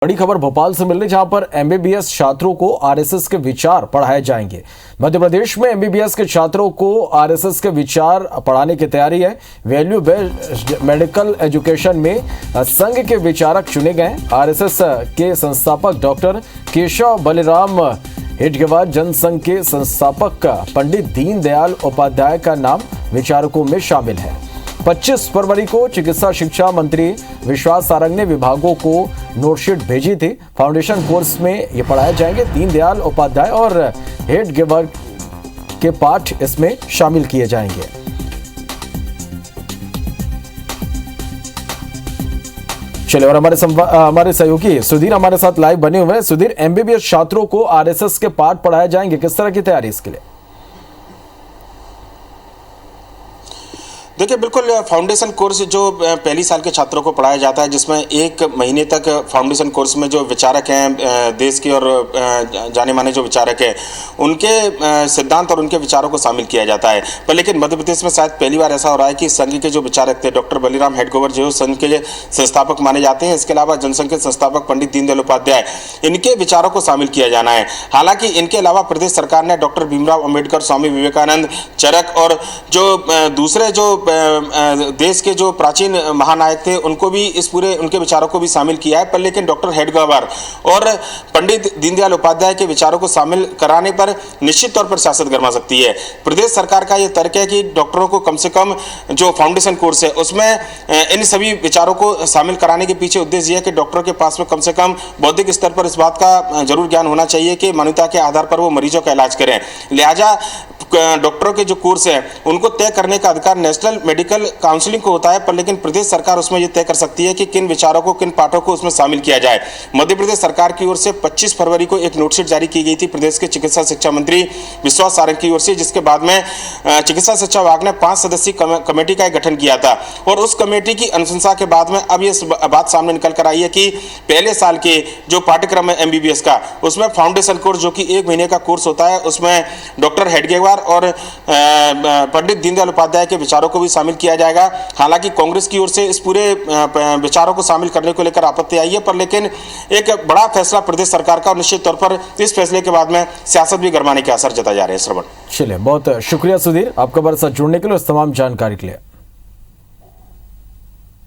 बड़ी खबर भोपाल से मिल रही, जहां पर एमबीबीएस छात्रों को आरएसएस के विचार पढ़ाए जाएंगे। मध्य प्रदेश में एमबीबीएस के छात्रों को आरएसएस के विचार पढ़ाने की तैयारी है। वैल्यू बेस्ड मेडिकल एजुकेशन में संघ के विचारक चुने गए। आरएसएस के संस्थापक डॉक्टर केशव बलिराम हेडगेवार, जनसंघ के संस्थापक पंडित दीनदयाल उपाध्याय का नाम विचारकों में शामिल है। 25 फरवरी को चिकित्सा शिक्षा मंत्री विश्वास सारंग ने विभागों को नोटशीट भेजी थी। फाउंडेशन कोर्स में ये पढ़ाए जाएंगे। दीनदयाल उपाध्याय और हेडगेवार के पाठ इसमें शामिल किए जाएंगे। चलिए, और हमारे सहयोगी सुधीर हमारे साथ लाइव बने हुए हैं। सुधीर, एमबीबीएस छात्रों को आरएसएस के पाठ पढ़ाए जाएंगे, किस तरह की तैयारी इसके लिए? देखिए, बिल्कुल फाउंडेशन कोर्स जो पहली साल के छात्रों को पढ़ाया जाता है, जिसमें 1 महीने तक फाउंडेशन कोर्स में जो विचारक हैं देश के और जाने माने जो विचारक हैं, उनके सिद्धांत और उनके विचारों को शामिल किया जाता है। पर लेकिन मध्य प्रदेश में शायद पहली बार ऐसा हो रहा है कि संघ के जो विचारक थे डॉक्टर बलिराम हेडगेवार, जो संघ के संस्थापक माने जाते हैं, इसके अलावा जनसंघ के संस्थापक पंडित दीनदयाल उपाध्याय, इनके विचारों को शामिल किया जाना है। हालांकि इनके अलावा प्रदेश सरकार ने डॉक्टर भीमराव अंबेडकर, स्वामी विवेकानंद, चरक और जो दूसरे जो देश के जो प्राचीन महानायक थे उनको भी इस पूरे उनके विचारों को भी शामिल किया है। पर लेकिन डॉक्टर हेडगेवार और पंडित दीनदयाल उपाध्याय के विचारों को शामिल कराने पर निश्चित तौर पर सियासत गरमा सकती है। प्रदेश सरकार का यह तर्क है कि डॉक्टरों को कम से कम जो फाउंडेशन कोर्स है उसमें इन सभी विचारों को शामिल कराने के पीछे उद्देश्य यह है कि डॉक्टरों के पास में कम से कम बौद्धिक स्तर पर इस बात का जरूर ज्ञान होना चाहिए कि मानवता के आधार पर वो मरीजों का इलाज करें। लिहाजा डॉक्टरों के जो कोर्स हैं उनको तय करने का अधिकार नेशनल मेडिकल काउंसिलिंग को होता है। पर लेकिन प्रदेश सरकार उसमें यह तय कर सकती है कि किन विचारों को, किन पाठों को उसमें शामिल किया जाए। मध्य प्रदेश सरकार की ओर से 25 फरवरी को एक नोटशीट जारी की गई थी प्रदेश के चिकित्सा शिक्षा मंत्री विश्वास सारंग की ओर से, जिसके बाद में चिकित्सा शिक्षा विभाग ने 5 सदस्यीय कमेटी का गठन किया था। और उस कमेटी की अनुशंसा के बाद में अब यह बात सामने निकल कर आई है कि पहले साल के जो पाठ्यक्रम है एमबीबीएस का, उसमें फाउंडेशन कोर्स जो कि 1 महीने का कोर्स होता है, उसमें डॉक्टर हेडगेवार और पंडित दीनदयाल उपाध्याय के विचारों को भी शामिल किया जाएगा। हालांकि कांग्रेस की ओर से इस पूरे विचारों को शामिल करने को लेकर आपत्ति आई है। पर लेकिन एक बड़ा फैसला प्रदेश सरकार का, और निश्चित तौर पर इस फैसले के बाद में सियासत भी गरमाने के आसार जताए जा रहे हैं। श्रवण, चलिए, बहुत शुक्रिया सुधीर, आपका हमारे साथ जुड़ने के लिए, इस तमाम जानकारी के लिए।